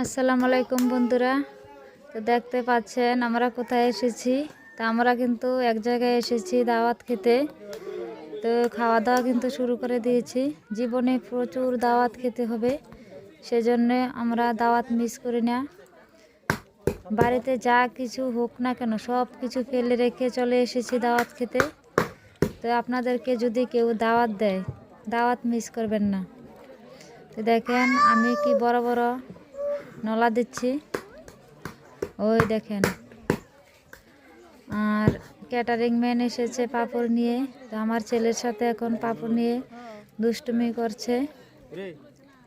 আসসালামু আলাইকুম বন্ধুরা। তো দেখতে পাচ্ছেন আমরা কোথায় এসেছি। তো আমরা কিন্তু এক জায়গায় এসেছি দাওয়াত খেতে। তো খাওয়া দাওয়া কিন্তু শুরু করে দিয়েছি। জীবনে প্রচুর দাওয়াত খেতে হবে, সেজন্য আমরা দাওয়াত মিস করি না। বাড়িতে যা কিছু হোক না কেন সব কিছু ফেলে রেখে চলে এসেছি দাওয়াত খেতে। তো আপনাদেরকে যদি কেউ দাওয়াত দেয়, দাওয়াত মিস করবেন না। তো দেখেন আমি কি বড় বড় নলা দিচ্ছি, ওই দেখেন। আর ক্যাটারিং ম্যান এসেছে পাপড় নিয়ে। তো আমার ছেলের সাথে এখন পাপড় নিয়ে দুষ্টুমি করছে,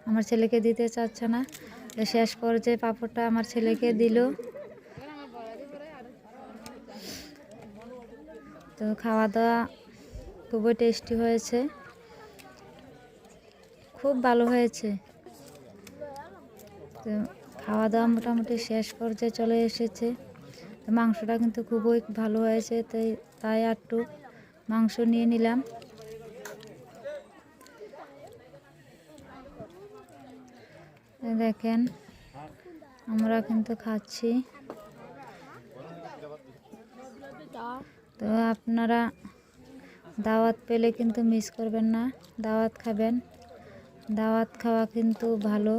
আমার ছেলেকে দিতে চাচ্ছে না। তো শেষ পর্যায়ে পাপড়টা আমার ছেলেকে দিল। তো খাওয়া দাওয়া খুবই টেস্টি হয়েছে, খুব ভালো হয়েছে। তো খাওয়া দাওয়া মোটামুটি শেষ পর্যায়ে চলে এসেছে। তো মাংসটা কিন্তু খুবই ভালো হয়েছে, তাই একটু মাংস নিয়ে নিলাম। দেখেন আমরা কিন্তু খাচ্ছি। তো আপনারা দাওয়াত পেলে কিন্তু মিস করবেন না, দাওয়াত খাবেন। দাওয়াত খাওয়া কিন্তু ভালো।